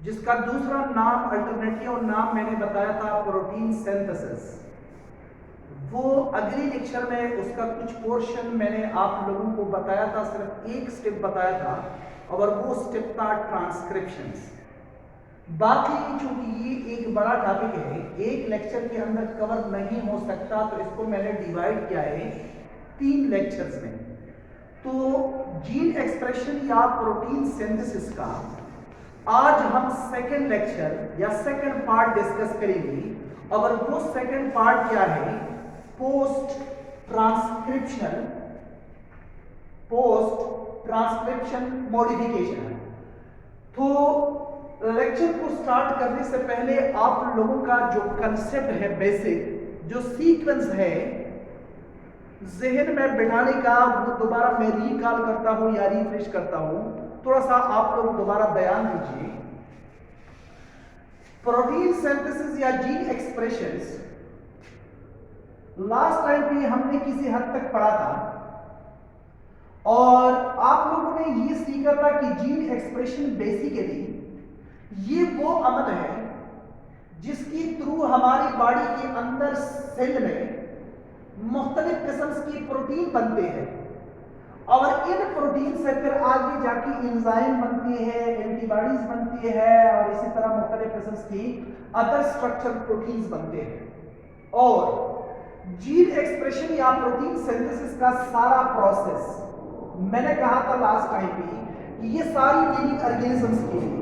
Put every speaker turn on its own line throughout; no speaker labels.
जिसका दूसरा नाम अल्टरनेटिव नाम मैंने बताया था प्रोटीन सिंथेसिस। वो अगली लेक्चर में उसका कुछ पोर्शन मैंने आप लोगों को बताया था, सिर्फ एक स्टेप बताया था और वो स्टेप था ट्रांसक्रिप्शंस। बाकी चूंकि ये एक बड़ा टॉपिक है, एक लेक्चर के अंदर कवर नहीं हो सकता, तो इसको मैंने डिवाइड किया है 3 लेक्चर्स में। तो जीन एक्सप्रेशन या प्रोटीन सिंथेसिस का आज हम सेकंड लेक्चर या सेकंड पार्ट डिस्कस करेंगे। और वो सेकंड पार्ट क्या है? Post transcription modification. तो लेक्चर को स्टार्ट करने से पहले आप लोगों का जो कंसेप्ट है, बेसिक जो सीक्वेंस है जहन में बिठाने का, वो दोबारा मैं रिकॉल करता हूं या रिफ्रेश करता हूं। थोड़ा सा आप लोग दोबारा बयान दीजिए। प्रोटीन सिंथेसिस या जीन एक्सप्रेशंस लास्ट टाइम भी हमने किसी हद तक पढ़ा था और आप लोगों ने ये सीखा था कि जीन एक्सप्रेशन बेसिकली ये वो अमल है जिसकी थ्रू हमारी बॉडी के अंदर सेल में मुख्तलिफ किस्म की प्रोटीन बनते हैं और इन प्रोटीन से फिर आगे जाके एंजाइम बनती है, एंटीबॉडीज बनती है और इसी तरह मुख्तलिफ किस्म की अदर स्ट्रक्चर प्रोटीन्स बनते हैं। और जीन एक्सप्रेशन या प्रोटीन सिंथेसिस का सारा प्रोसेस मैंने कहा था लास्ट टाइम भी कि ये सारी लिविंग ऑर्गेनिजम्स के लिए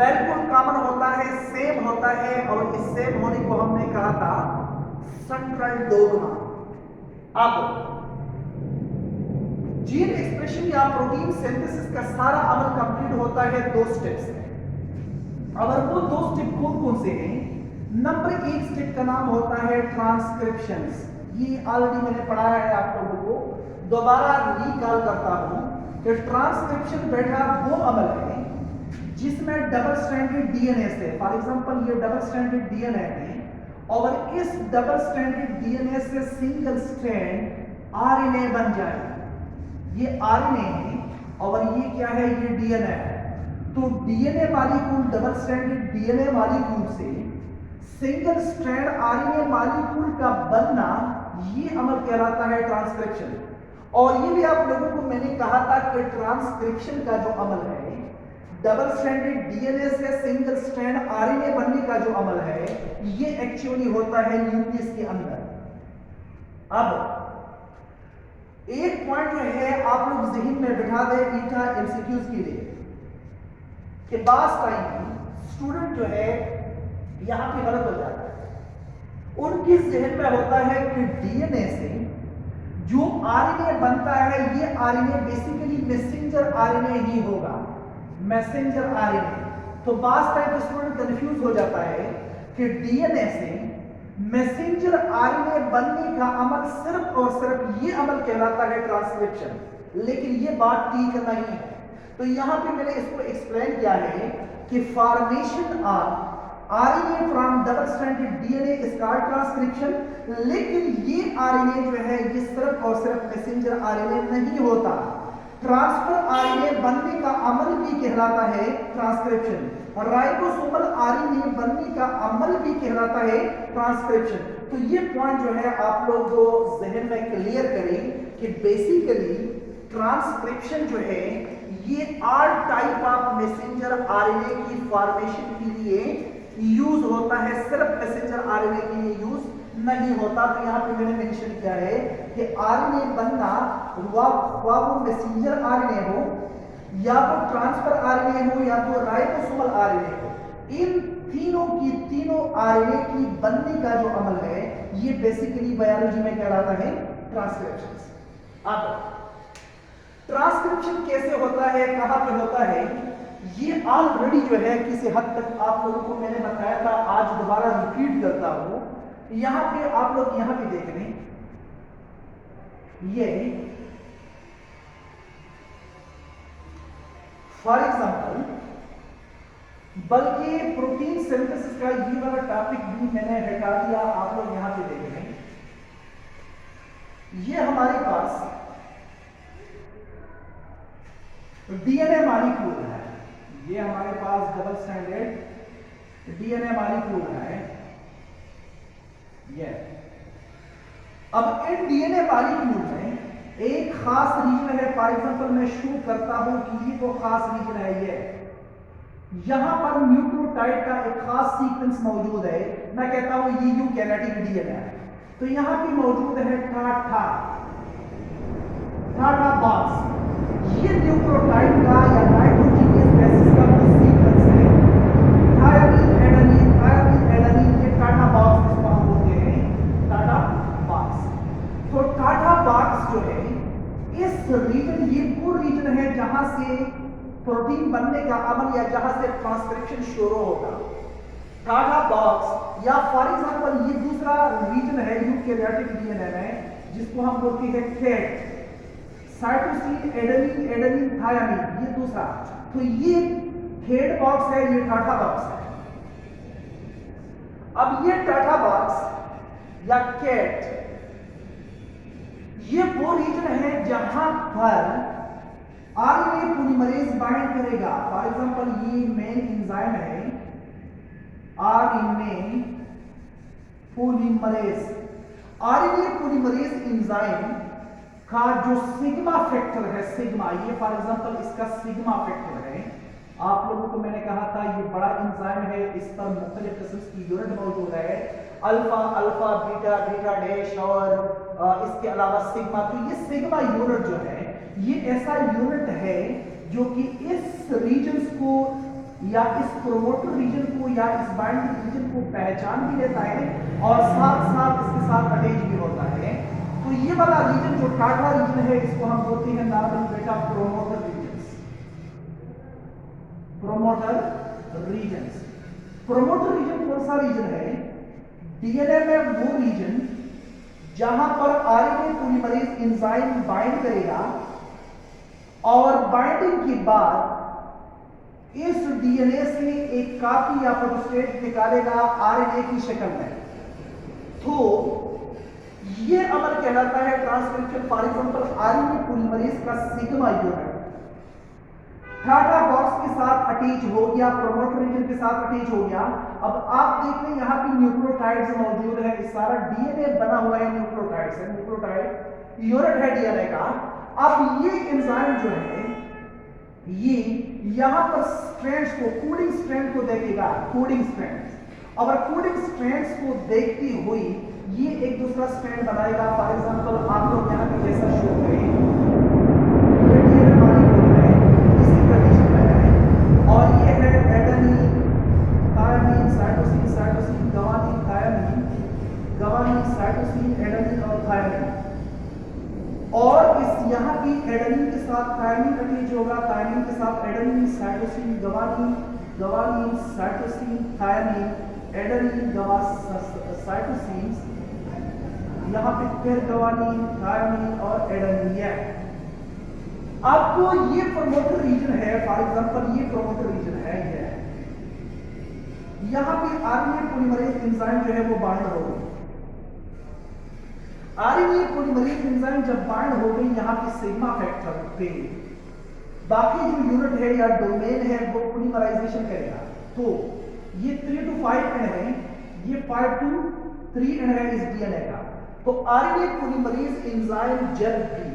बिल्कुल कॉमन होता है, सेम होता है और इस सेम होने को हमने कहा था सेंट्रल डोग्मा। अब जीन एक्सप्रेशन या प्रोटीन सिंथेसिस का सारा अमल कंप्लीट होता है 2 स्टेप्स में। और वो 2 स्टेप कौन कौन से हैं? नंबर 1 स्टेप का नाम होता है ट्रांसक्रिप्शंस। ये ऑलरेडी मैंने पढ़ाया है आप लोगों को, दोबारा रिकॉल करता हूं कि ट्रांसक्रिप्शन बेटा वो अमल है जिसमें डबल स्ट्रैंडेड डीएनए से, फॉर एग्जांपल ये डबल स्ट्रैंडेड डीएनए है और इस डबल स्ट्रैंडेड डीएनए से सिंगल स्ट्रैंड आरएनए बन जाए। ये आरएनए है और ये क्या है? ये डीएनए है। तो DNA molecule double stranded DNA molecule से सिंगल स्ट्रैंड आरएनए मॉलिक्यूल का बनना, ये अमल कहलाता है ट्रांसक्रिप्शन। और ये भी आप लोगों को मैंने कहा था कि ट्रांसक्रिप्शन का जो अमल है, डबल स्ट्रैंडेड डीएनए से सिंगल स्ट्रैंड आरएनए बनने का जो अमल है, ये एक्चुअली होता है न्यूक्लियस के अंदर। अब एक पॉइंट जो है आप लोग जहन में बिठा दें बीटा एमसीक्यूज के लिए कि बास टाइम स्टूडेंट जो है यहां पे गलत हो जाता है। उनके जहन में होता है कि डीएनए से जो आरएनए बनता है, ये आरएनए बेसिकली मैसेंजर आरएनए ही होगा, मैसेंजर आरएनए। तो बास टाइम स्टूडेंट कंफ्यूज हो जाता है कि डीएनए से मैसेंजर आरएनए बनने का अमल सिर्फ और सिर्फ ये अमल कहलाता है ट्रांसक्रिप्शन। लेकिन ये बात ठीक नहीं है। तो यहां पे मैंने इसको एक्सप्लेन किया है कि formation of RNA from double stranded DNA is called transcription. लेकिन ये आरएनए जो है ये सिर्फ और सिर्फ मैसेंजर आरएनए नहीं होता, ट्रांसफर आरएनए बनने का अमल भी कहलाता है ट्रांसक्रिप्शन। राइबोसोमल आरएनए बनने का अमल भी कहलाता है ट्रांसक्रिप्शन। तो ये पॉइंट जो है आप लोग को जहन में क्लियर करें कि बेसिकली ट्रांसक्रिप्शन जो है ये all type of messenger RNA की फॉर्मेशन के लिए यूज होता है, सिर्फ मैसेंजर आरएनए के लिए यूज नहीं होता। तो यहाँ पे मैंने मेंशन किया है कि आरएनए बनना वो मैसेंजर आरएनए हो या तो ट्रांसफर आरएनए हो या तो राइबोसोमल आरएनए हो, इन तीनों आरएनए की बनने का जो अमल है ये बेसिकली बायोलॉजी में कहलाता है ट्रांसक्रिप्शन। अब ट्रांसक्रिप्शन कैसे होता है, कहां पे होता है, ये ऑलरेडी जो है किसी हद तक आप लोगों को मैंने बताया था, आज दोबारा रिपीट करता हूं। यहां पे आप लोग यहां पे देख रहे हैं, ये फॉर एग्जांपल, बल्कि प्रोटीन सिंथेसिस का ये वाला टॉपिक भी मैंने हटा दिया, आप लोग यहां पे देख रहे हैं। ये हमारे पास डीएनए मॉलिक्यूल है, ये हमारे पास डबल स्टैंडर्ड डीएनए मॉलिक्यूल है ये। अब इन डीएनए मॉलिक्यूल में एक खास रीजन है, फॉर एग्जांपल मैं शो करता हूं कि ये वो खास रीजन है ये, यहां पर न्यूक्लियोटाइड का एक खास सीक्वेंस मौजूद है, मैं कहता हूं ये यूकैरियोटिक डीएनए है। तो यहां पे मौजूद है टाटा बॉक्स, ये न्यूक्लियोटाइड का या नाइट्रोजनियस बेसिस का कुछ सीक्वेंस है, थायमीन एडेनिन, ये टाटा बॉक्स जिसको हम बोलते हैं टाटा बॉक्स। तो टाटा बॉक्स जो है इस रीजन, ये वो रीजन है जहां से प्रोटीन बनने का अमल या जहां से ट्रांसक्रिप्शन शुरू होगा। टाटा बॉक्स या फॉर एग्जांपल ये दूसरा रीजन है यूकैरियोटिक डीएनए में जिसको हम बोलते हैं कैट, साइटोसिन एडेनिन थायमीन, ये दूसरा। तो ये थर्ड बॉक्स है, ये टाटा बॉक्स है। अब ये टाटा बॉक्स या कैट, ये वो रीजन है जहां पर आरएनए पॉलीमरेज बाइंड करेगा। फॉर एग्जांपल ये मेन एंजाइम है RNA polymerase. RNA polymerase enzyme का जो सिग्मा फैक्टर है, सिग्मा, ये फॉर एग्जांपल इसका सिग्मा फैक्टर है। आप लोगों को मैंने कहा था ये बड़ा एंजाइम है, इस पर मुख्तलिफ किस्म की यूनिट मौजूद है, अल्फा बीटा डैश और इसके अलावा सिग्मा। तो ये सिग्मा यूनिट जो है ये ऐसा यूनिट है जो कि इस रीजन को या इस प्रोमोटर रीजन को या इस बाइंडिंग रीजन को पहचान भी लेता है और साथ साथ इसके साथ अटैच भी होता है। तो ये वाला रीजन जो टाटा रीजन है इसको हम बोलते हैं नार्मल बेटा promoter regions. Promoter regions, promoter region कौन सा रीजन है? डीएनए में वो रीजन जहां पर आरएनए पॉलीमरेज एंजाइम बाइंड करेगा और बाइंडिंग के बाद इस डीएनए से एक कॉपी या फोटोस्टेट निकालेगा आरएनए की शक्ल में। तो ये अमल कहलाता है transcription. For example RNA polymerase का सिग्मा यूनिट टाटा बॉक्स के साथ अटैच हो गया, प्रोमोटर रीजन के साथ अटैच हो गया। अब आप देख लें यहाँ पे न्यूक्लियोटाइड्स मौजूद है, इस सारा डीएनए बना हुआ है न्यूक्लियोटाइड से, न्यूक्लियोटाइड यूनिट है डीएनए का। अब ये एंजाइम जो है ये यहां पर स्ट्रैंड्स को, कोडिंग स्ट्रैंड को देखेगा, कोडिंग स्ट्रैंड्स, और कोडिंग स्ट्रैंड्स को देखती हुई ये एक दूसरा स्ट्रैंड बनाएगा। फॉर एग्जांपल आप लोग यहां पे जैसा शो करें, ये डीएनए मॉलिक्यूल है, इसी कंडीशन में है, और ये है adenine thymine cytosine guanine thymine, guanine cytosine adenine और थायमीन। और इस यहाँ की एडेनिन के साथ थायमीन अटैच होगा, थायमीन के साथ adenine cytosine guanine cytosine thymine adenine cytosine, यहाँ पे फिर गवानीन थायमीन और एडेनिन है। आपको ये प्रोमोटर रीजन है, फॉर एग्जांपल ये प्रोमोटर रीजन है, ये यहाँ पे आरएनए पॉलीमरेज एंजाइम जो है वो बाइंड हो गई। आरएनए पॉलीमरेज एंजाइम जब बाइंड हो गई यहाँ पे सिग्मा फैक्टर पे, बाकी जो यूनिट है या डोमेन है वो पॉलीमराइजेशन करेगा। तो ये 3 to 5 एंड है, ये 5 to 3 एंड है इस डीएनए का। तो आरएनए पॉलीमरेज एंजाइम जब भी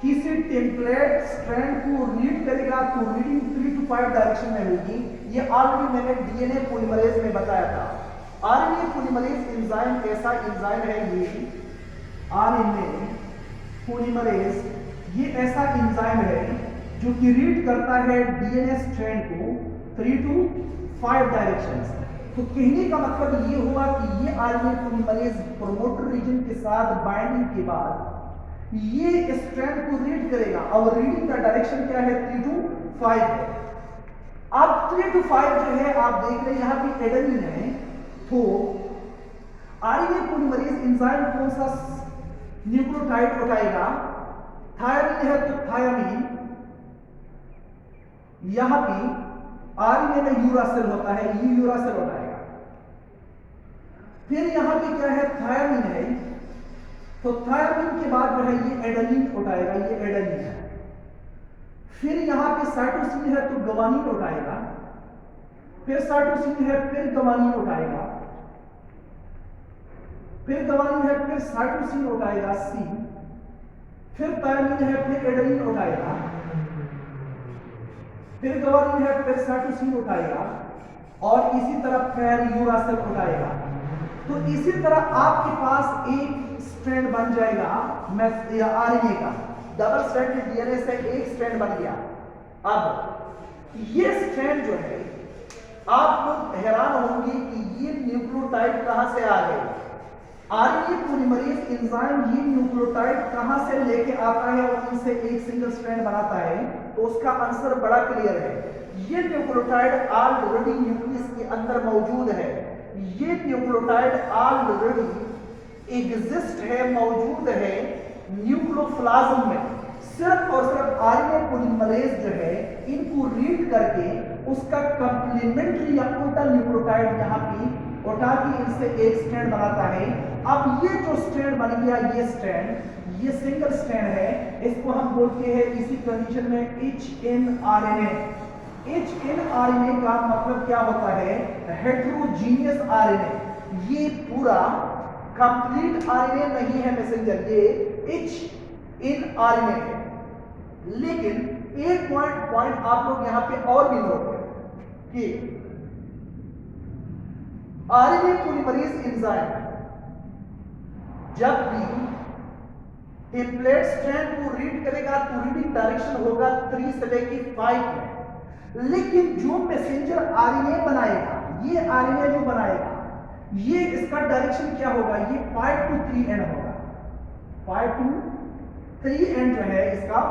किसी टेम्पलेट स्ट्रैंड को रीड करेगा तो रीडिंग 3 to 5 डायरेक्शन में होगी। ये ऑलरेडी मैंने डीएनए पॉलीमरेज में बताया था। आरएनए पॉलीमरेज एंजाइम ऐसा एंजाइम है, ये आरएनए पॉलीमरेज ये ऐसा एंजाइम है जो कि रीड करता है डीएनए स्ट्रैंड को 3 to 5 डायरेक्शंस। तो कहने का मतलब ये हुआ कि ये आरएनए पॉलीमरेज प्रोमोटर रीजन के साथ बाइंडिंग के बाद ये स्ट्रैंड को रीड करेगा और रीडिंग का डायरेक्शन क्या है? 3 to 5 है। अब 3 to 5 जो है आप देख रहे हैं यहाँ पे एडेनिन है, तो आरएनए पॉलीमरेज एंजाइम कौन सा न्यूक्लियोटाइड उठाएगा? थायमीन है तो थायमीन, यहां पे आरएनए में यूरासिल होता है, ये यूरासिल उठाएगा। फिर यहां पे क्या है? थायमीन है, तो थायमीन के बाद जो है ये एडेनिन उठाएगा, ये एडेनिन है। फिर यहाँ पे साइटोसिन है तो ग्वानिन उठाएगा, फिर साइटोसिन है फिर ग्वानिन उठाएगा, फिर ग्वानिन है फिर साइटोसिन उठाएगा सी, फिर थायमिन है फिर एडेनिन उठाएगा, फिर ग्वानिन है फिर साइटोसिन उठाएगा और इसी तरह फिर यूरासिल उठाएगा। तो इसी तरह आपके पास एक स्ट्रैंड बन जाएगा आरएनए का, डबल स्ट्रैंडेड डीएनए से एक स्ट्रैंड बन गया। अब ये स्ट्रैंड जो है आप लोग हैरान होंगे कि ये न्यूक्लियोटाइड कहां से आ गए। आरएनए पॉलीमरेज एंजाइम ये न्यूक्लियोटाइड कहां से लेके आता है और इनसे एक सिंगल स्ट्रैंड बनाता है, तो उसका आंसर बड़ा क्लियर है। ये न्यूक्लियोटाइड ऑलरेडी न्यूक्लियस के अंदर मौजूद है, ये न्यूक्लियोटाइड ऑलरेडी एग्जिस्ट है, मौजूद है न्यूक्लियोप्लाज्म में। सिर्फ और सिर्फ आरएनए पॉलीमरेज जो है इनको रीड करके उसका कंप्लीमेंट्री या उल्टा न्यूक्लियोटाइड यहाँ पे उठा के इनसे एक स्ट्रैंड बनाता है। अब ये जो स्ट्रैंड बन गया, ये स्ट्रैंड, ये सिंगल स्ट्रैंड है, इसको हम बोलते हैं इसी कंडीशन में HNRNA। HNRNA का मतलब क्या होता है? Heterogeneous RNA. ये पूरा कंप्लीट आरएनए नहीं है मैसेंजर, ये HNRNA है। लेकिन एक पॉइंट आप लोग यहां पे और भी नोट करें कि आरएनए पॉलीमरेज एंजाइम जब भी टेम्पलेट स्ट्रैंड को रीड करेगा तो रीडिंग डायरेक्शन होगा 3 से लेकर 5 में। लेकिन जो मैसेंजर आरएनए बनाएगा, ये आरएनए जो बनाएगा, ये इसका डायरेक्शन क्या होगा? ये 5 to 3 एंड होगा, 5 to 3 एंड जो है इसका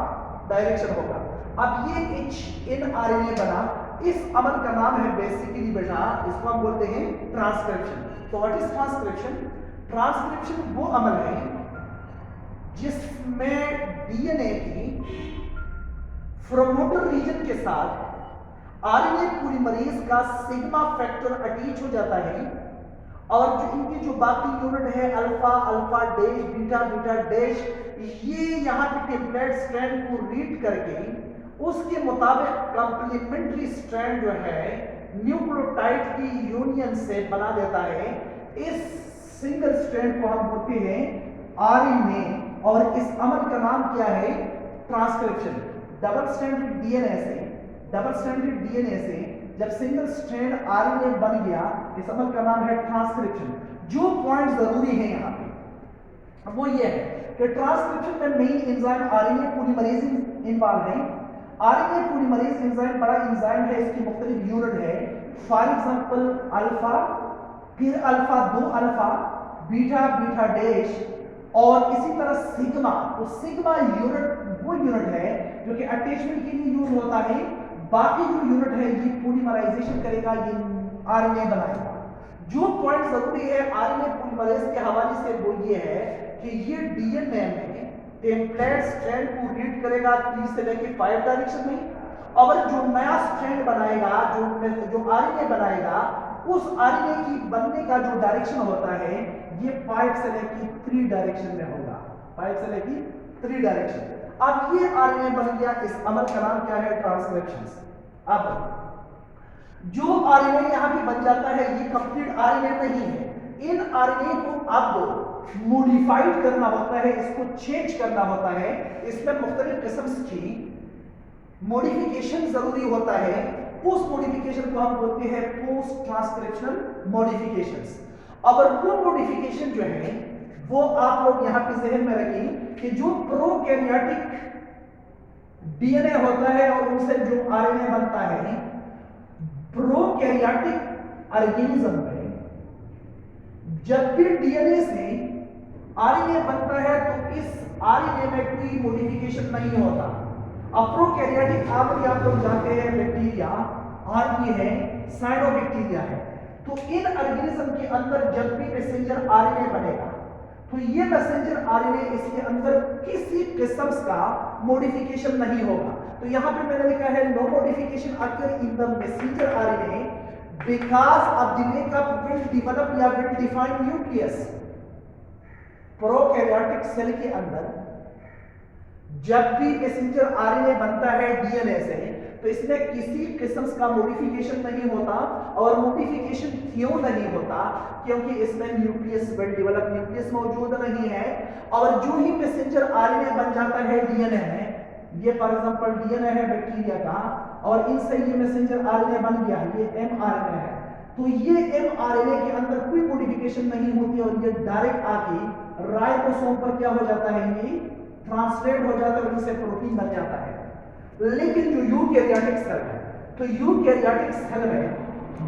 डायरेक्शन होगा। अब ये HNRNA बना, इस अमल का नाम है बेसिकली बेटा, इसको हम बोलते हैं ट्रांसक्रिप्शन। तो व्हाट इज ट्रांसक्रिप्शन? ट्रांसक्रिप्शन वो अमल है जिसमें डीएनए की प्रोमोटर रीजन के साथ आरएनए पॉलीमरेज का सिग्मा फैक्टर अटैच हो जाता है और जो इनकी जो बाकी यूनिट है alpha, alpha dash, beta, beta dash, ये यहाँ पे टेम्पलेट स्ट्रैंड को रीड करके उसके मुताबिक कंप्लीमेंट्री स्ट्रैंड जो है न्यूक्लियोटाइड की यूनियन से बना देता है। इस सिंगल स्ट्रैंड को हम बोलते हैं आरएनए और इस अमल का नाम क्या है? ट्रांसक्रिप्शन। डबल स्ट्रैंडेड डीएनए से जब सिंगल स्ट्रैंड आरएनए बन गया, इस अमल का नाम है ट्रांसक्रिप्शन। जो पॉइंट जरूरी है यहाँ पे वो ये है कि ट्रांसक्रिप्शन में main enzyme RNA polymerase involve है। आरएनए पॉलीमरेज एंजाइम बड़ा एंजाइम है, इसकी मुख्तलिफ यूनिट है। फॉर एग्जांपल अल्फा, फिर alpha 2 alpha, beta, beta dash और इसी तरह सिग्मा। तो सिग्मा यूनिट वो यूनिट है जो कि अटैचमेंट के लिए यूज होता है। बाकी जो यूनिट है ये पॉलीमराइजेशन करेगा, ये आरएनए बनाएगा। जो पॉइंट जरूरी है आरएनए पॉलीमरेज के हवाले से वो ये है कि ये डीएनए में टेम्पलेट स्ट्रैंड को रीड करेगा 3 से लेकर 5 डायरेक्शन में और जो नया स्ट्रैंड बनाएगा, जो आरएनए बनाएगा, उस आरएनए की बनने का जो डायरेक्शन होता है ये 5 से लेकर 3 डायरेक्शन में होगा, 5 से लेकर 3 डायरेक्शन। अब ये आरएनए बन गया, इस अमल का नाम क्या है? ट्रांसक्रिप्शन। अब जो आरएनए यहां पे बन जाता है ये कंप्लीट आरएनए नहीं है। इन आरएनए को अब मॉडिफाइड करना होता है, इसको चेंज करना होता है। इसमें मुख्तलिफ किस्म की मॉडिफिकेशन जरूरी होता है। उस मॉडिफिकेशन को हम बोलते हैं पोस्ट ट्रांसक्रिप्शनल मॉडिफिकेशंस। और वो मॉडिफिकेशन जो है वो आप लोग यहां पे जहन में रखें कि जो प्रोकैरियोटिक डीएनए होता है और उनसे जो आरएनए बनता है, प्रोकैरियोटिक ऑर्गेनिज्म में जब भी डीएनए से आरएनए बनता है तो इस आरएनए में कोई मॉडिफिकेशन नहीं होता। अब प्रोकैरियोटिक आप लोग जानते हैं बैक्टीरिया और ये है साइनोबैक्टीरिया है। तो इन ऑर्गेनिज्म के अंदर जब भी मैसेंजर आरएनए बनेगा तो ये मैसेंजर आरएनए इसके अंदर किसी किस्म का मॉडिफिकेशन नहीं होगा। तो यहां पे मैंने लिखा है no modification occur in the messenger RNA because of the makeup will develop या will define nucleus. Prokaryotic cell के अंदर जब भी मैसेंजर आरएनए बनता है डीएनए से, तो इसमें किसी किस्म का मॉडिफिकेशन नहीं होता। और मॉडिफिकेशन क्यों नहीं होता? क्योंकि इसमें न्यूक्लियस, वेल डेवलप न्यूक्लियस मौजूद नहीं है। और जो ही मैसेंजर आरएनए बन जाता है डीएनए में, ये फॉर एग्जांपल डीएनए है बैक्टीरिया का, और इनसे ये मैसेंजर आरएनए बन गया, ये एमआरएनए है। तो ये एमआरएनए के अंदर कोई मॉडिफिकेशन नहीं होती और ये डायरेक्ट आके राइबोसोम पर क्या हो जाता है, ये ट्रांसलेट हो जाता है और इससे प्रोटीन बन जाता है। लेकिन जो यूकैरियोटिक सेल है, तो यूकैरियोटिक सेल में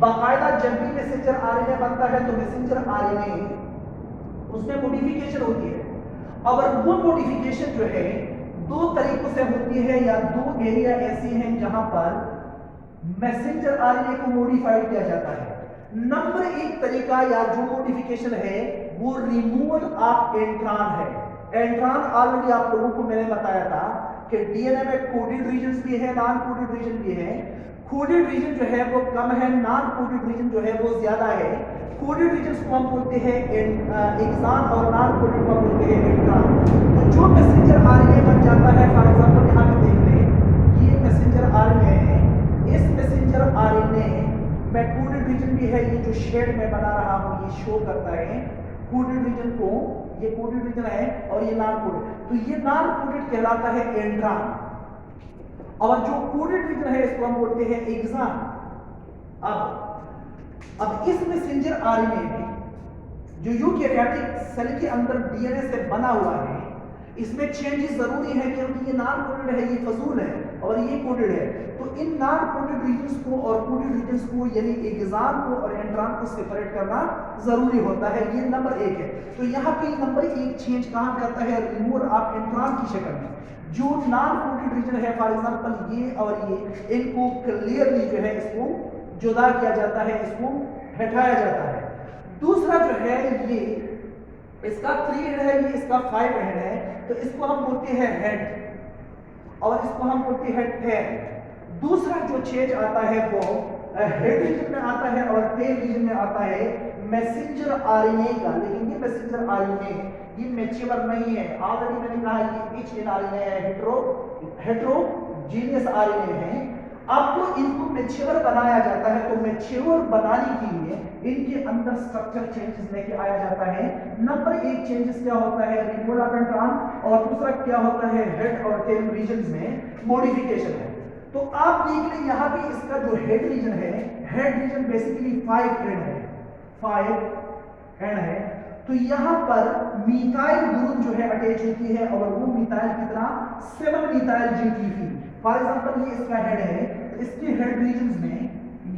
बाकायदा जब भी मैसेंजर आरएनए बनता है तो मैसेंजर आरएनए उसमें मॉडिफिकेशन होती है। और वो मॉडिफिकेशन जो है दो तरीकों से होती है, या दो एरिया ऐसी हैं जहां पर मैसेंजर आरएनए को मॉडिफाइड किया जाता है। नंबर एक तरीका या जो मॉडिफिकेशन है वो रिमूवल ऑफ एंट्रॉन है। एंट्रॉन ऑलरेडी आप लोगों को मैंने बताया था कि डीएनए में कोडेड रीजन्स भी है, नॉन कोडेड रीजन भी है। कोडेड रीजन जो है वो कम है, नॉन कोडेड रीजन जो है वो ज्यादा है। कोडेड रीजन्स को हम बोलते हैं एक्सॉन और नॉन कोडेड को हम बोलते हैं इंट्रॉन। तो जो मैसेंजर आरएनए बन जाता है, फॉर एग्जांपल यहां पे देख लें, ये मैसेंजर आरएनए है। इस मैसेंजर आरएनए में कोडेड रीजन भी है, ये जो शेड में बना रहा हूं ये शो करता है कोडेड रीजन को, ये कोडेड रीजन है और ये नॉन कोडेड। तो ये नॉन कोडेड कहलाता है एंट्रॉन, और जो कोडेड रीजन है इसको हम बोलते हैं एक्सॉन। अब इस मैसेंजर आरएनए में जो यूकैरियोटिक सेल के अंदर डीएनए से बना हुआ है, इसमें चेंजेस जरूरी है क्योंकि ये नॉन कोडेड है, ये फजूल है और ये कोडेड है। तो इन नॉन कोडेड रीजन्स को और कोडेड रीजन्स को यानी एक्सॉन को और एंट्रॉन को सेपरेट करना जरूरी होता है। ये नंबर एक है। तो यहाँ पे नंबर एक चेंज कहाँ करता है, रिमूवल ऑफ एंट्रॉन की शक्ल में। जो नॉन कोडेड रीजन है फॉर एग्जांपल ये और ये, इनको क्लियरली जो है इसको जुदा किया जाता है, इसको हटाया जाता है। दूसरा जो है ये इसका 3 हेड है, ये इसका 5 हेड है, तो इसको हम बोलते हैं हेड और इसको हम बोलते हैं टेल। दूसरा जो चेंज आता है वो हेड रीजन में आता है और टेल रीजन में आता है मैसेंजर आरएनए का। लेकिन ये मैसेंजर आरएनए ये मैच्योर नहीं है। ऑलरेडी मैंने कहा ये एच आरएनए है, हेट्रोजीनियस आरएनए है। अब तो इनको मैच्योर बनाया जाता है, तो मैच्योर बनाने के लिए इनके अंदर स्ट्रक्चर चेंजेस लेके आया जाता है। नंबर एक चेंजेस क्या होता है, रिमूवल ऑफ एंट्रॉन, और दूसरा क्या होता है, हेड और टेल रीजन्स में मॉडिफिकेशन है। तो आप देख लें यहाँ पे इसका जो हेड रीजन है, हेड रीजन बेसिकली 5 हेड है, 5 हेड है। तो यहाँ पर मिथाइल ग्रुप जो है अटैच होती है, और वो मिथाइल कितना, 7 मिथाइल GTP। फॉर एग्जांपल ये इसका हेड है, तो इसके हेड रीजन्स में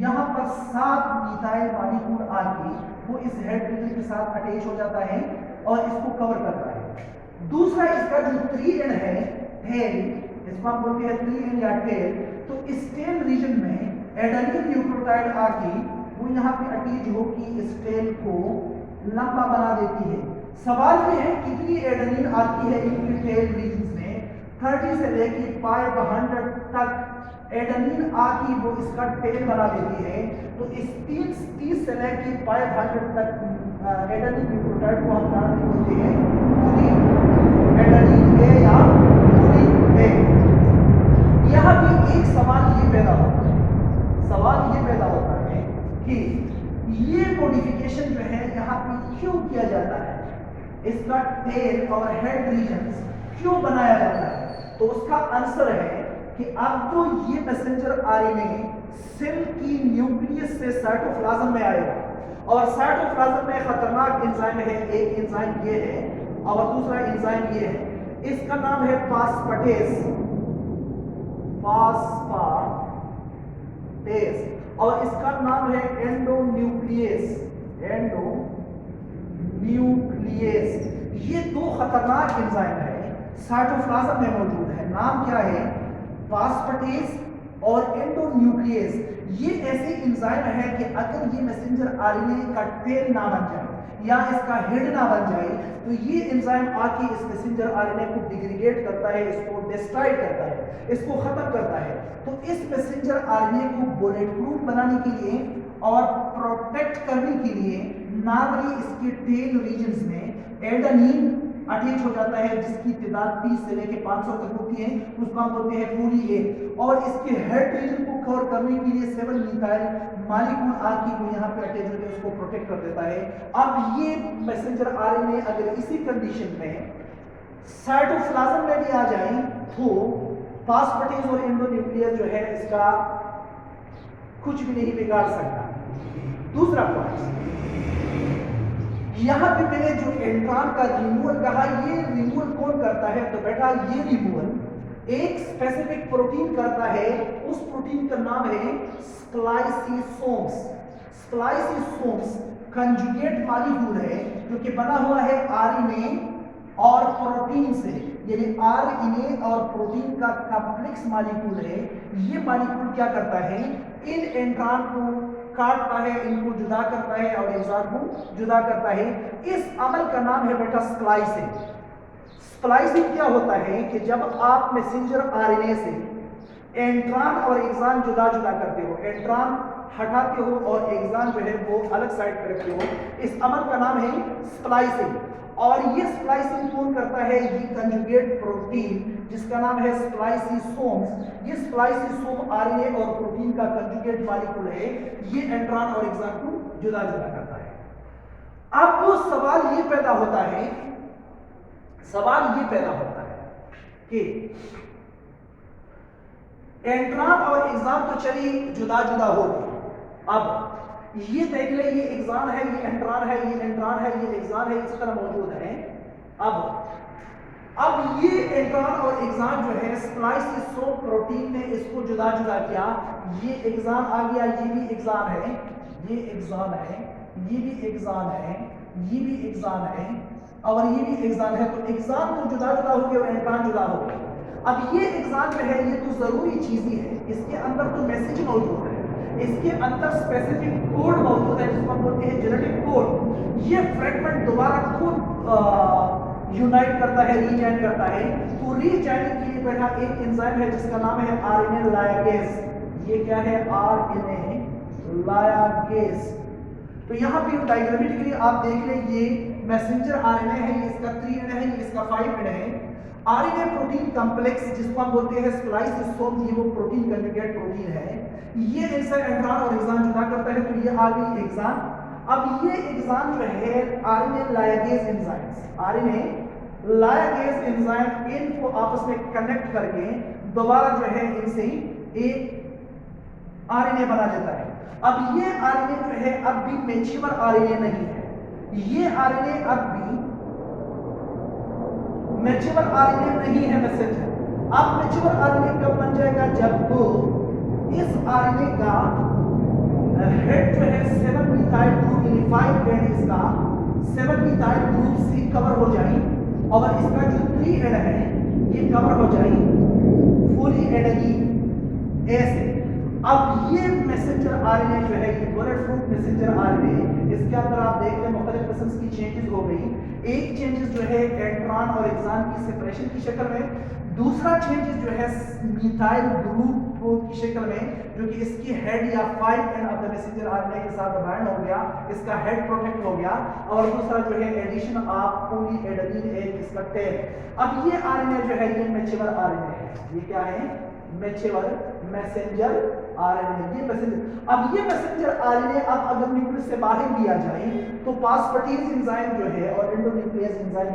यहाँ पर 7 मिथाइल मॉलिक्यूल आके वो इस हेड रीजन के साथ अटैच हो जाता है और इसको कवर करता है। दूसरा इसका जो 3 एंड है, टेल, इसको हम बोलते हैं 3 एंड या टेल। तो इस टेल रीजन में एडेनिन न्यूक्लियोटाइड आके वो यहाँ पे अटैच होकर इस टेल को लंबा बना देती है। सवाल ये है कितनी एडेनिन आती है इनके टेल रीजन्स में, 30 से लेकर 500 तक एडेनिन आके वो इसका टेल बना देती है। तो इस 30 से लेकर 500 तक एडेनिन न्यूक्लियोटाइड को हम नाम बोलते हैं पूरी एडेनिन ए या पूरी ए। यहाँ भी एक सवाल ये पैदा होता है कि ये मॉडिफिकेशन जो है यहाँ पे क्यों किया जाता है, इसका टेल और हेड रीजन्स क्यों बनाया जाता है? तो उसका आंसर है कि अब तो ये मैसेंजर आरएनए सेल की न्यूक्लियस से साइटोप्लाज्म में आएगा, और साइटोप्लाज्म में खतरनाक एंजाइम है। एक एंजाइम ये है और दूसरा एंजाइम ये है, इसका नाम है फास्फेटेस, और इसका नाम है एंडोन्यूक्लियस। ये दो खतरनाक एंजाइम है, साइटोप्लाज्म में मौजूद है। नाम क्या है, फास्फेटेस और एंडोन्यूक्लियस। ये ऐसे एंजाइम है कि अगर ये मैसेंजर आरएनए का टेल ना बन जाए या इसका हेड ना बन जाए, तो ये एंजाइम आके इस मैसेंजर आरएनए को डिग्रेडेट करता है, इसको डिस्ट्रॉय करता है, इसको खत्म करता है। तो इस मैसेंजर आरएनए को बुलेट प्रूफ बनाने के लिए और प्रोटेक्ट करने के लिए नॉर्मली इसके टेल रीजन्स में एडेनिन अटैच हो जाता है, जिसकी तादाद 30 से लेकर 500 तक होती है, उसको हम बोलते हैं पॉली और इसके हेड रीजन को कवर करने के लिए 7 मिथाइल मॉलिक्यूल आके वो यहाँ पे अटैच होकर उसको प्रोटेक्ट कर देता है। अब ये मैसेंजर आरएनए अगर इसी कंडीशन में साइटोप्लाज्म में भी आ जाए तो फास्फेटेज और एंडोन्यूक्लियस जो है इसका कुछ भी नहीं बिगाड़ सकता। दूसरा पॉइंट, यहां पे मैंने जो एंट्रॉन का रिमूवल कहा, ये रिमूवल कौन करता है? तो बेटा ये रिमूवल एक स्पेसिफिक प्रोटीन करता है, उस प्रोटीन का नाम है स्प्लाइसिसोम्स। स्प्लाइसिसोम्स कंजुगेट मॉलिक्यूल है जो कि बना हुआ है आरएनए और प्रोटीन से, यानी आरएनए और प्रोटीन का कॉम्प्लेक्स मॉलिक्यूल है। ये मॉलिक्यूल क्या करता है? इन एंट्रॉन को काटता है, इनको जुदा करता है और एक्सॉन को जुदा करता है। इस अमल का नाम है बेटा स्प्लाइसिंग। स्प्लाइसिंग क्या होता है कि जब आप मैसेंजर आरएनए से एंट्रॉन और एक्सॉन जुदा जुदा करते हो, एंट्रॉन हटाते हो और एक्सॉन जो है वो अलग साइड पर रखते हो, इस अमल का नाम है स्प्लाइसिंग। और ये स्प्लाइसिंग कौन करता है? ये कंजुगेट प्रोटीन जिसका नाम है स्प्लाइसिसोम्स। ये स्प्लाइसिसोम आरएनए और प्रोटीन का कंजुगेट मॉलिक्यूल है, ये एंट्रॉन और एक्सॉन को जुदा जुदा करता है। अब वो सवाल ये पैदा होता है कि एंट्रॉन और एक्सॉन तो चलिए जुदा जुदा हो गए, अब ये देख ले, ये एक्सॉन है, ये एंट्रॉन है, ये एंट्रॉन है, ये एक्सॉन है, इस तरह मौजूद है। अब ये एंट्रॉन और एक्सॉन जो है स्प्लाइसिसोम प्रोटीन ने इसको जुदा जुदा किया। ये एक्सॉन आ गया, ये भी एक्सॉन है, ये एक्सॉन है, ये भी एक्सॉन है, ये भी एक्सॉन है और ये भी एक्सॉन है। तो एक्सॉन तो जुदा जुदा हो गया और एंट्रॉन जुदा हो गया। अब ये एक्सॉन जो है ये तो जरूरी चीज ही है, इसके अंदर तो मैसेज मौजूद है, इसके अंदर स्पेसिफिक कोड मौजूद है जिसको हम बोलते हैं जेनेटिक कोड। ये फ्रेगमेंट दोबारा खुद यूनाइट करता है, रीजॉइन करता है। तो रीजॉइनिंग के लिए बेटा एक एंजाइम है जिसका नाम है आरएनए लाइगेज। ये क्या है? RNA ligase. तो यहाँ पे डायग्रामेटिकली आप देख लें, ये मैसेंजर आरएनए है, ये इसका 3 एंड है, ये इसका 5 एंड है। आरएनए प्रोटीन कॉम्प्लेक्स जिसको हम बोलते हैं स्प्लाइसिसोम, ये वो प्रोटीन कंजुगेट प्रोटीन है। ये ऐसा एंट्रॉन और एक्सॉन जुदा करता है, तो ये आ गई एक्सॉन। अब ये एक्सॉन जो है RNA ligase enzymes, RNA ligase enzyme इनको आपस में कनेक्ट करके दोबारा जो है इनसे एक आरएनए बना देता है। अब ये आरएनए जो है अब भी मैच्योर आरएनए नहीं है, ये आरएनए अब भी मैच्योर आरएनए नहीं है मैसेंजर। अब मैच्योर आरएनए कब बन जाएगा? जब तो इस आरएनए का हेड जो है 7 मिथाइल ग्रुप यानी 5 एंड इसका 7 मिथाइल ग्रुप से कवर हो जाए और इसका जो 3 एंड है ये कवर हो जाए फुली एडेनिन ऐसे। अब ये मैसेंजर आरएनए जो है ये बुलेट प्रूफ मैसेंजर आरएनए, इसके अंदर आप देख रहे हैं मुख्तलिफ किस्म की चेंजेस हो गई। एक चेंजेस जो है एंट्रॉन और एक्सॉन की सेपरेशन की शक्ल में, दूसरा चेंजेस जो है मिथाइल ग्रुप की शक्ल में, जो कि इसकी हेड या 5 end of the messenger RNA के साथ बाइंड हो गया, इसका हेड प्रोटेक्ट हो गया। और दूसरा जो है एडिशन ऑफ पॉली एडेनिन है, इसका टेल। अब ये आरएनए जो है ये मैच्योर आरएनए है, ये क्या है? Mature messenger RNA. ये मैसेंजर, अब ये मैसेंजर आरएनए अब अगर न्यूक्लियस से बाहर भी आ जाए तो फास्फेटेज एंजाइम जो है और एंडोन्यूक्लियस एंजाइम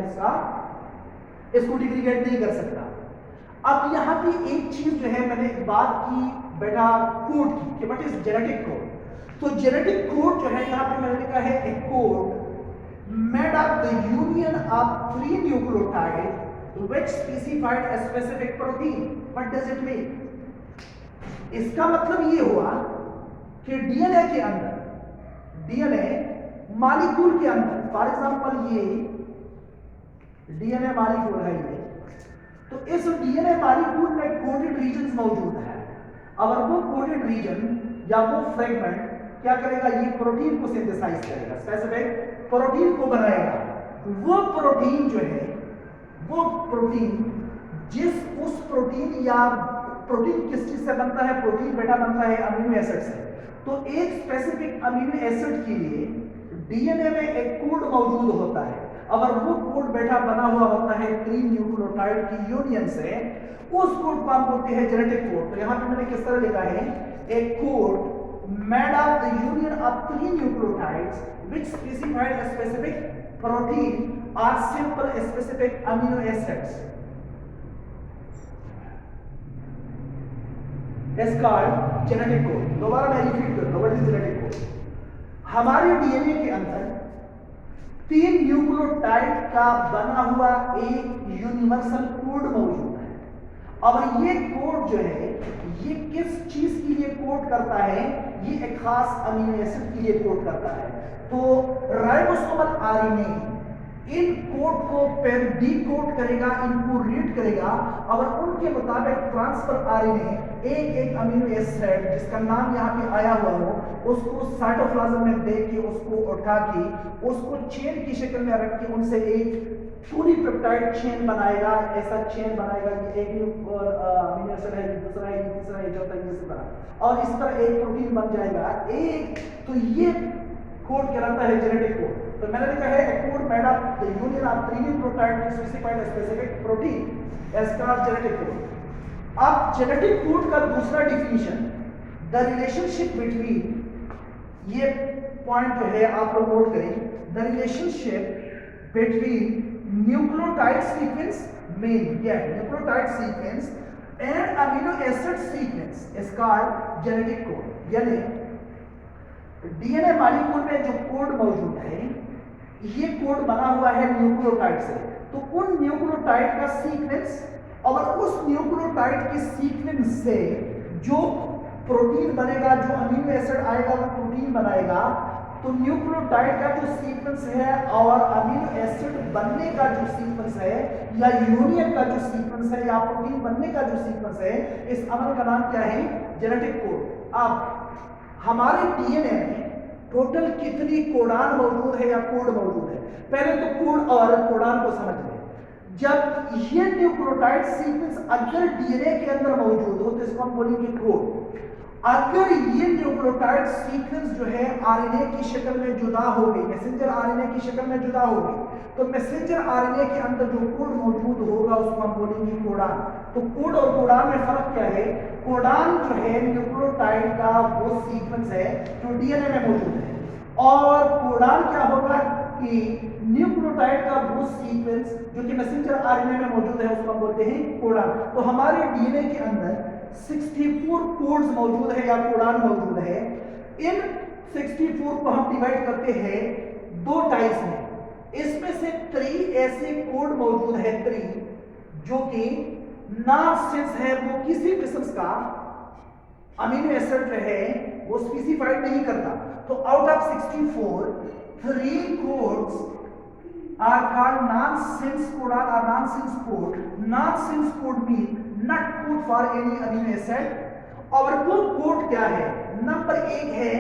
इसको डिग्रेड नहीं कर सकता। अब यहाँ पे एक चीज जो है मैंने बात की बेटा कोड की कि व्हाट इज जेनेटिक कोड। तो जेनेटिक कोड जो है यहाँ पे मैंने लिखा है a code made of the union of 3 nucleotide which specified a specific protein. What does it mean? इसका मतलब ये हुआ कि डीएनए के अंदर, डीएनए मॉलिक्यूल के अंदर, फॉर एग्जांपल ये डीएनए मॉलिक्यूल है ये, तो इस डीएनए मॉलिक्यूल में कोडेड रीजन मौजूद है और वो कोडेड रीजन या वो फ्रेगमेंट क्या करेगा? ये प्रोटीन को सिंथेसाइज करेगा, स्पेसिफिक प्रोटीन को बनाएगा। वो प्रोटीन जो है, वो प्रोटीन उस प्रोटीन या प्रोटीन किस चीज से बनता है? प्रोटीन बेटा बनता है अमीनो एसिड से। तो एक स्पेसिफिक अमीनो एसिड के लिए डीएनए में एक कोड मौजूद होता है अगर वो कोड बेटा बना हुआ होता है 3 न्यूक्लियोटाइड की यूनियन से, उस कोड को हम बोलते हैं जेनेटिक कोड। तो यहाँ पे मैंने किस तरह लिखा है, a code made of the union of 3 nucleotides which specified a specific protein और simple specific amino acids is called genetic code। दोबारा मैं रिपीट करता हूं, व्हाट इज जेनेटिक कोड। हमारे डीएनए के अंदर 3 न्यूक्लियोटाइड का बना हुआ एक यूनिवर्सल कोड मौजूद है। अब ये कोड जो है ये किस चीज के लिए कोड करता है, ये एक खास अमीनो एसिड के लिए कोड करता है। तो राइबोसोमल आरएनए इन कोड को फिर डीकोड करेगा, इनको रीड करेगा और उनके मुताबिक ट्रांसफर आरएनए एक अमीनो एसिड जिसका नाम यहाँ पे आया हुआ हो, उसको साइटोप्लाज्म में दे के उसको उठा के उसको चेन की शक्ल में रख के उनसे एक पूरी पेप्टाइड चेन बनाएगा। ऐसा चेन बनाएगा कि एक अमीनो एसिड है, दूसरा है, तीसरा है, चौथा है, इसी तरह, और इस तरह एक प्रोटीन बन जाएगा एक। तो ये कोड कहलाता है जेनेटिक कोड। तो मैंने लिखा है a code made of the union of 3 nucleotide to specified a specific protein as called genetic code. अब जेनेटिक कोड का दूसरा डिफिनीशन, द रिलेशनशिप बिटवीन, ये पॉइंट जो है आप लोग नोट करें, the relationship between nucleotide sequence main nucleotide sequence and amino acid sequence is called genetic code. यानी डीएनए मॉलिक्यूल में जो कोड मौजूद है, ये कोड बना हुआ है न्यूक्लियोटाइड से। तो उन न्यूक्लियोटाइड का सीक्वेंस और उस न्यूक्लियोटाइड के सीक्वेंस से जो प्रोटीन बनेगा, जो अमीनो एसिड आएगा वो प्रोटीन बनाएगा। तो न्यूक्लियोटाइड का जो सीक्वेंस है और अमीनो एसिड बनने का जो सीक्वेंस है या यूनियन का जो सीक्वेंस है या प्रोटीन बनने का जो सीक्वेंस है, इस अमल का नाम क्या है, जेनेटिक कोड। अब हमारे डीएनए में टोटल कितनी कोडान मौजूद है या कोड मौजूद है, पहले तो कोड और कोडान को समझ लें। जब ये न्यूक्लियोटाइड सीक्वेंस अगर डीएनए के अंदर मौजूद हो तो इसको हम बोलेंगे कोड। अगर ये न्यूक्लियोटाइड सीक्वेंस जो है आरएनए की शक्ल में जुदा हो गई, मैसेंजर आरएनए की शक्ल में जुदा हो गई, तो मैसेंजर आरएनए के अंदर जो कोड मौजूद होगा उसको हम बोलेंगे कोडान। तो कोड और कोडान में फर्क क्या है, कोडान जो है न्यूक्लियोटाइड का वो सीक्वेंस है जो डीएनए में मौजूद है, और कोडान क्या होगा कि न्यूक्लियोटाइड का वो सीक्वेंस जो कि मैसेंजर आरएनए में मौजूद है उसको हम बोलते हैं कोडान। तो हमारे डीएनए के अंदर 64 कोड्स मौजूद है या कोडान मौजूद है। इन 64 को हम डिवाइड करते हैं 2 टाइप्स में। इसमें से 3 ऐसे कोड मौजूद है 3 जो कि नॉनसेंस है, वो किसी किस्म का अमीनो एसिड जो है वो स्पेसिफाइड नहीं करता। तो out of 64 3 codes are called nonsense code or nonsense code. Nonsense code mean not code for any amino acid। और वो कोड क्या है, नंबर 1 है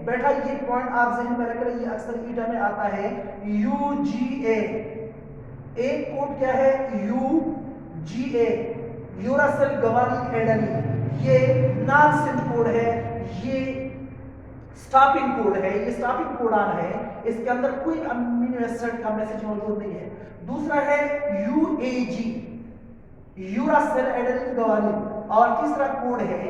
बेटा, ये पॉइंट आप ज़हन में रख रहे, ये अक्सर ईटा में आता है, UGA। एक कोड क्या है, UGA, यूरासिल गवानीन एडेनिन। ये नॉनसेंस कोड है, ये स्टॉपिंग कोड है, ये स्टॉपिंग कोडान है, इसके अंदर कोई अमीनो एसिड का मैसेज मौजूद नहीं है। दूसरा है UAG, यूरासिल एडेनिन गवानीन, और तीसरा कोड है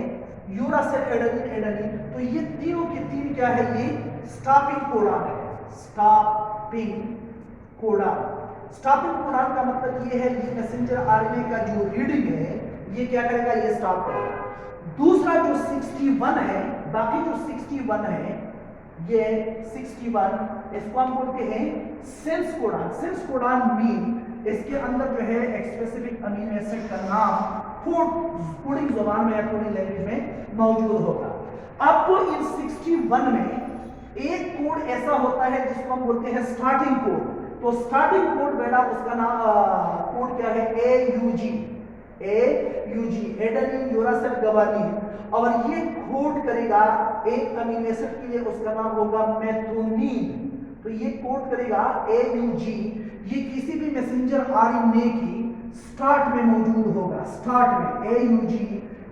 यूरासिल एडेनिन एडेनिन। तो ये तीनों के तीन क्या है, ये स्टॉपिंग कोडान है, स्टॉपिंग कोडान। स्टॉपिंग कोडान का मतलब ये है ये मैसेंजर आरएनए का जो रीडिंग है ये क्या करेगा, ये स्टॉप करेगा। दूसरा जो 61 है, बाकी जो 61 है ये 61 इसको हम बोलते हैं sense codon. Sense codon mean इसके अंदर जो है एक स्पेसिफिक अमीनो एसिड का नाम कोडिंग जुबान में या कोडिंग लैंग्वेज में मौजूद होगा। अब तो इन 61 में एक कोड ऐसा होता है जिसको हम बोलते हैं स्टार्टिंग कोड। तो स्टार्टिंग कोड बेटा उसका नाम कोड क्या है, AUG, एडेनिन यूरासिल गवानीन, और ये कोड करेगा एक अमीनो एसिड के लिए, उसका नाम होगा मेथोनीन। तो ये कोड करेगा AUG, ये किसी भी मैसेंजर आरएनए की स्टार्ट में मौजूद होगा, स्टार्ट में AUG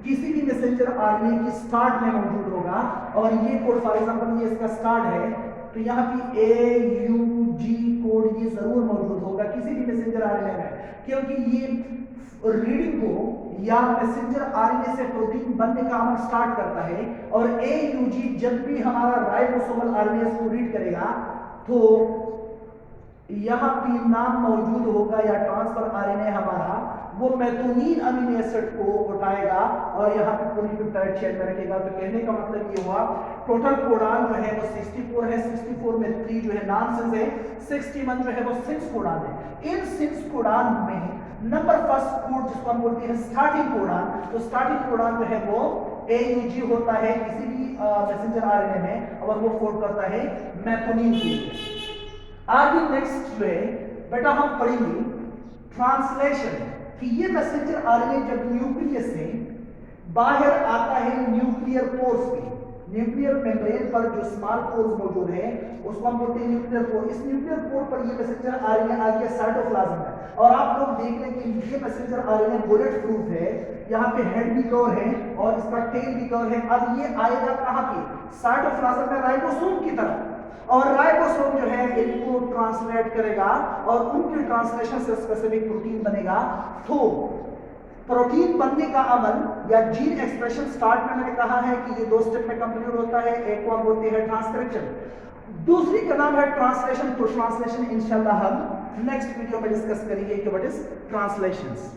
किसी भी मैसेंजर आरएनए की स्टार्ट में मौजूद होगा। और ये कोड फॉर एग्जांपल ये इसका स्टार्ट है, तो यहाँ पे AUG जी कोड ये जरूर मौजूद होगा किसी भी मैसेंजर आरएनए में, क्योंकि ये रीडिंग को या मैसेंजर आरएनए से प्रोटीन बनने का अमल स्टार्ट करता है, और एयूजी जब भी हमारा राइबोसोमल आरएनए को रीड करेगा तो यहाँ पे नाम मौजूद होगा या ट्रांसफर आरएनए हमारा वो मेथोनिन अमीनो एसिड को उठाएगा और यहाँ पे पॉलीपेप्टाइड चेन में रखेगा। तो कहने का मतलब ये हुआ टोटल कोडान जो है वो 64 है, 64 में 3 जो है नॉनसेंस है, 61 जो है वो सिंस कोडान है। इन सिंस कोडान में नंबर फर्स्ट कोड जिसको हम बोलते हैं स्टार्टिंग कोडान, तो स्टार्टिंग कोडान जो है वो एयूजी होता है किसी भी मैसेंजर आरएनए में, और वो कोड करता है मेथोनिन के लिए। आगे नेक्स्ट जो है बेटा हम पढ़ेंगे ट्रांसलेशन, कि ये मैसेंजर आरएनए जब न्यूक्लियस से बाहर आता है न्यूक्लियर पोर्स पे, न्यूक्लियर मेम्ब्रेन पर जो स्मॉल पोर्स मौजूद है उसको हम बोलते हैं न्यूक्लियर पोर। इस न्यूक्लियर पोर पर ये मैसेंजर आरएनए आ गया साइटोप्लाज्म में, और आप लोग देख लें कि ये मैसेंजर आरएनए बुलेट प्रूफ है, यहाँ पे हेड भी कवर है और इसका टेल भी कवर है। अब ये आएगा कहाँ पे, साइटोप्लाज्म में राइबोसोम की तरफ, और राइबोसोम जो है इनको ट्रांसलेट करेगा और उनके ट्रांसलेशन से स्पेसिफिक प्रोटीन बनेगा। तो प्रोटीन बनने का अमल या जीन एक्सप्रेशन स्टार्ट में मैंने कहा है कि ये 2 स्टेप में कंप्लीट होता है। एक को हम बोलते हैं ट्रांसक्रिप्शन, दूसरी का नाम है ट्रांसलेशन। तो ट्रांसलेशन इंशाल्लाह हम नेक्स्ट वीडियो में डिस्कस करेंगे कि व्हाट इज ट्रांसलेशंस।